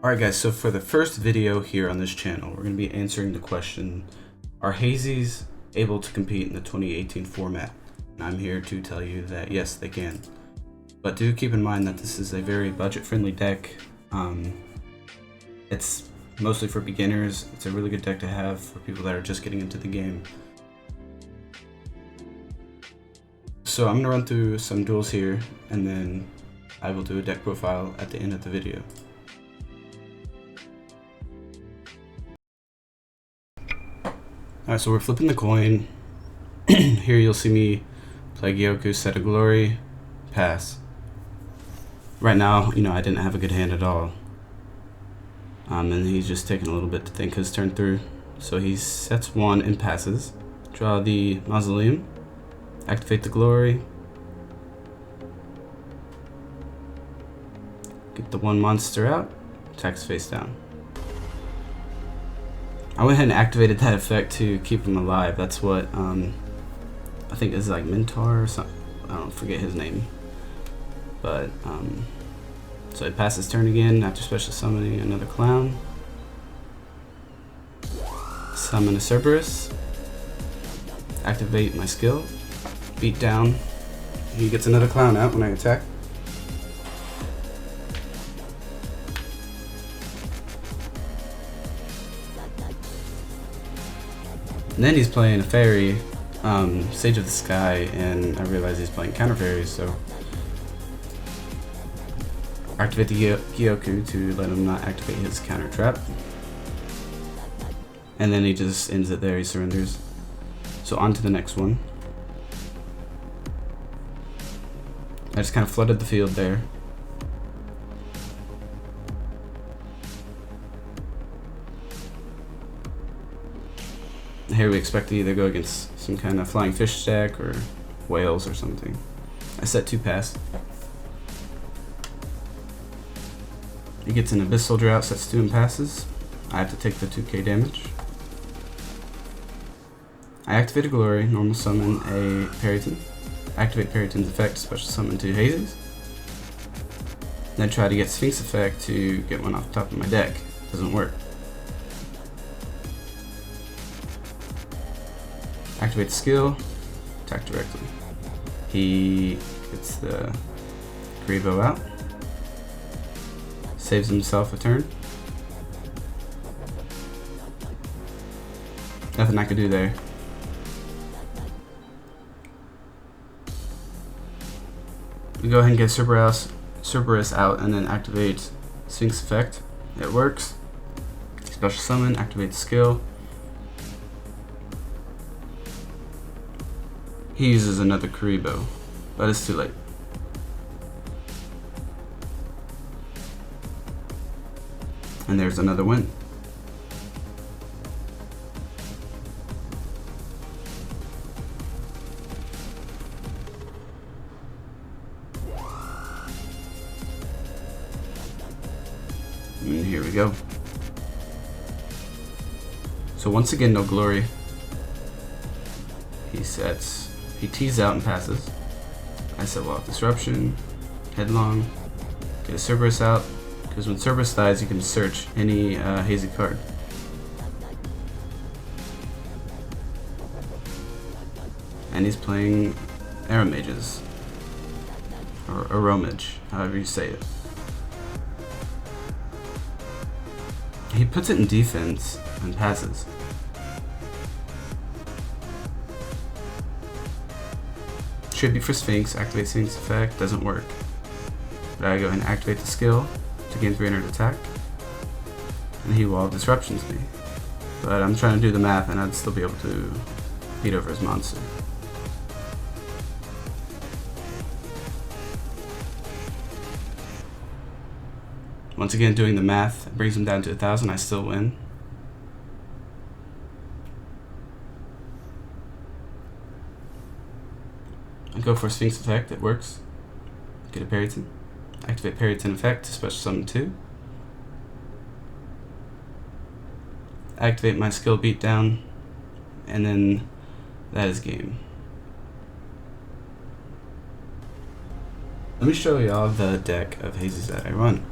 Alright guys, so for the first video here on this channel, we're going to be answering the question, are Hazys able to compete in the 2018 format? And I'm here to tell you that yes, they can. But do keep in mind that this is a very budget-friendly deck. It's mostly for beginners. It's a really good deck to have for people that are just getting into the game. So I'm going to run through some duels here, and then I will do a deck profile at the end of the video. Alright, so we're flipping the coin. Here you'll see me play Gyoku, Set of Glory, pass. Right now, I didn't have a good hand at all. And he's just taking a little bit to think his turn through. So he sets one and passes. Draw the Mausoleum. Activate the Glory. Get the one monster out. Attacks face down. I went ahead and activated that effect to keep him alive. That's what, I think is like Mentor or something. I don't forget his name. But, so he passes turn again after special summoning another clown. Summon a Cerberus. Activate my skill. Beat down. He gets another clown out when I attack. And then he's playing a fairy, Sage of the Sky, and I realize he's playing counter fairies, so activate the Gyoku to let him not activate his counter trap. And then he just ends it there, he surrenders. So on to the next one. I just kind of flooded the field there. Here we expect to either go against some kind of flying fish deck or whales or something. I set 2 pass. He gets an Abyss Soldier out, sets 2 and passes. I have to take the 2k damage. I activate a Glory, normal summon a Periton. Activate Periton's effect, special summon 2 Hazys. Then try to get Sphinx effect to get one off the top of my deck. Doesn't work. Activate the skill, attack directly. He gets the Karibo out. Saves himself a turn. Nothing I could do there. We go ahead and get Cerberus out and then activate Sphinx effect. It works. Special summon, activate the skill. He uses another Karibo, but it's too late. And there's another win. And here we go. So once again, no Glory. He tees out and passes. I set Wall of Disruption, Headlong, get a Cerberus out, because when Cerberus dies you can search any Hazy card. And he's playing Aramages, or Aromage, however you say it. He puts it in defense and passes. Should be for Sphinx, activate Sphinx effect, doesn't work. But I go ahead and activate the skill to gain 300 attack. And he Wall Disruptions me. But I'm trying to do the math and I'd still be able to beat over his monster. Once again, doing the math brings him down to 1,000, I still win. I go for a Sphinx effect, it works. Get a Periton. Activate Periton effect to special summon 2. Activate my skill beatdown, and then that is game. Let me show y'all the deck of Hazys that I run.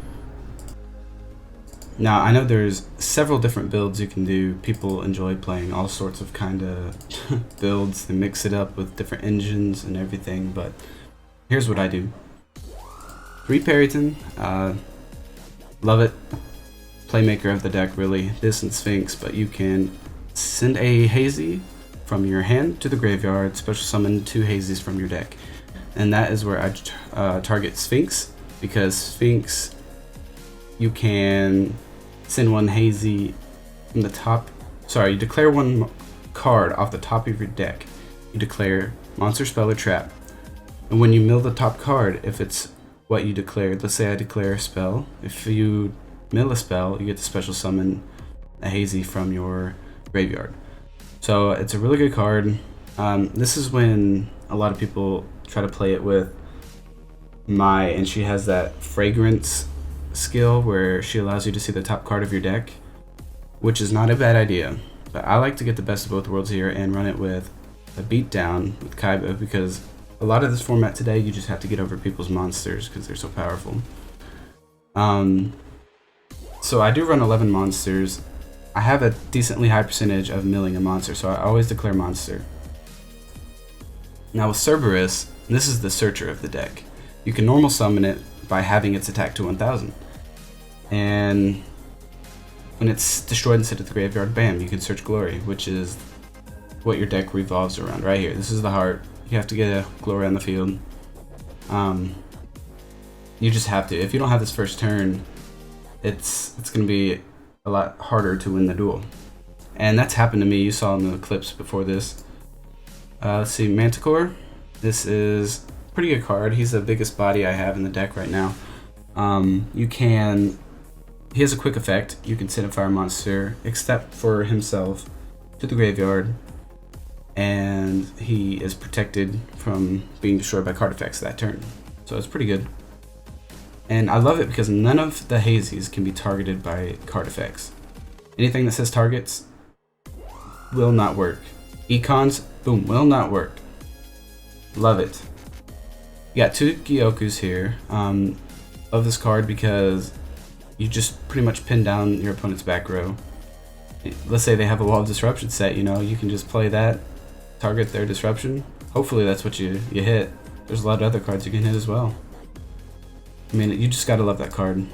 Now, I know there's several different builds you can do. People enjoy playing all sorts of kind of builds. They mix it up with different engines and everything, but here's what I do. 3 Periton, love it. Playmaker of the deck, really. This and Sphinx, but you can send a Hazy from your hand to the graveyard, special summon 2 Hazys from your deck. And that is where I target Sphinx, because Sphinx, you can send 1 Hazy from the top. Sorry, you declare 1 card off the top of your deck. You declare monster, spell, or trap. And when you mill the top card, if it's what you declared, let's say I declare a spell. If you mill a spell, you get to special summon a Hazy from your graveyard. So it's a really good card. This is when a lot of people try to play it with Mai, and she has that fragrance skill where she allows you to see the top card of your deck, which is not a bad idea. But I like to get the best of both worlds here and run it with a beatdown with Kaiba, because a lot of this format today, you just have to get over people's monsters because they're so powerful. So I do run 11 monsters. I have a decently high percentage of milling a monster, so I always declare monster. Now with Cerberus, this is the searcher of the deck. You can normal summon it by having its attack to 1000. And when it's destroyed and sent to the graveyard, bam, you can search Glory, which is what your deck revolves around right here. This is the heart. You have to get a Glory on the field. You just have to. If you don't have this first turn, it's going to be a lot harder to win the duel. And that's happened to me. You saw in the clips before this. Let's see, Manticore. This is a pretty good card. He's the biggest body I have in the deck right now. He has a quick effect. You can send a fire monster, except for himself, to the graveyard, and he is protected from being destroyed by card effects that turn. So it's pretty good. And I love it because none of the Hazys can be targeted by card effects. Anything that says targets will not work. Econs, boom, will not work. Love it. You got 2 Gyokus here. Love this card because you just pretty much pin down your opponent's back row. Let's say they have a Wall of Disruption set, you know, you can just play that, target their disruption. Hopefully that's what you hit. There's a lot of other cards you can hit as well. I mean, you just gotta love that card.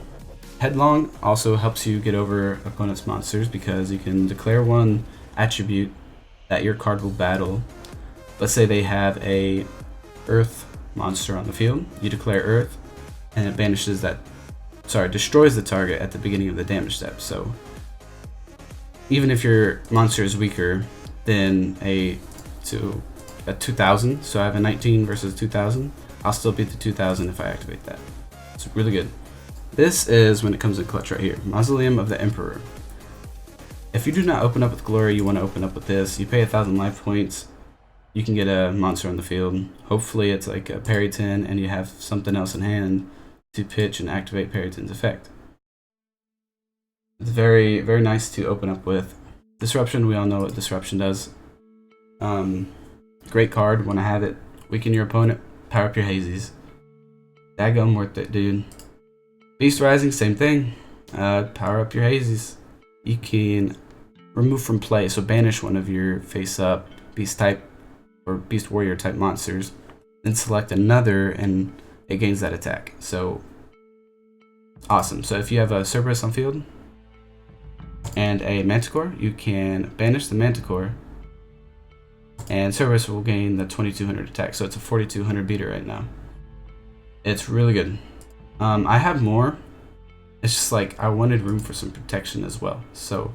Headlong also helps you get over opponent's monsters because you can declare 1 attribute that your card will battle. Let's say they have a Earth monster on the field. You declare Earth, and it banishes that, destroys the target at the beginning of the damage step. So even if your monster is weaker than a 2000, so I have a 19 versus 2000, I'll still beat the 2000 if I activate that. It's really good. This is when it comes in clutch right here. Mausoleum of the Emperor. If you do not open up with Glory, you want to open up with this. You pay 1000 life points. You can get a monster on the field. Hopefully it's like a Periton and you have something else in hand to pitch and activate Periton's effect. It's very, very nice to open up with. Disruption, we all know what Disruption does. Great card when I have it. Weaken your opponent, power up your Hazys. Daggum worth it, dude. Beast Rising, same thing. Power up your Hazys. You can remove from play, so banish one of your face up Beast type or Beast Warrior type monsters, then select another and it gains that attack. So awesome. So if you have a Cerberus on field and a Manticore, you can banish the Manticore and Cerberus will gain the 2200 attack. So it's a 4200 beater right now. It's really good. I have more. It's just like I wanted room for some protection as well. So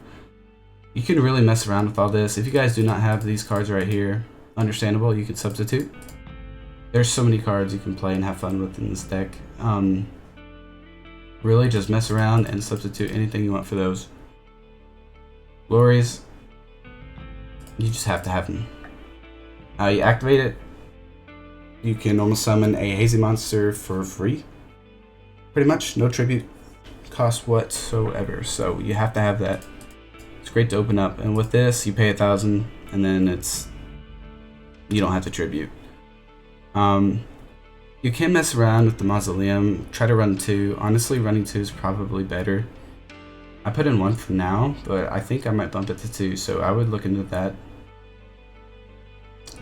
you can really mess around with all this. If you guys do not have these cards right here, understandable, you can substitute. There's so many cards you can play and have fun with in this deck. Really just mess around and substitute anything you want for those. Glories, you just have to have them. You activate it, you can normal summon a Hazy monster for free. Pretty much, no tribute cost whatsoever. So you have to have that. It's great to open up. And with this, you pay 1000 and then you don't have to tribute. You can mess around with the Mausoleum. Try to run 2. Honestly, running 2 is probably better. I put in 1 for now, but I think I might bump it to 2, so I would look into that.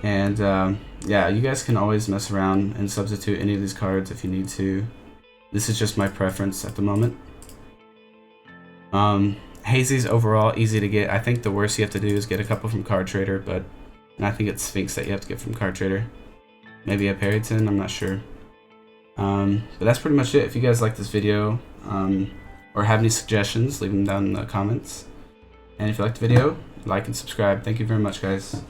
And yeah, you guys can always mess around and substitute any of these cards if you need to. This is just my preference at the moment. Hazy's overall easy to get. I think the worst you have to do is get a couple from Card Trader, but I think it's Sphinx that you have to get from Card Trader. Maybe a Perryton, I'm not sure. But that's pretty much it. If you guys like this video, or have any suggestions, leave them down in the comments. And if you liked the video, like and subscribe. Thank you very much, guys.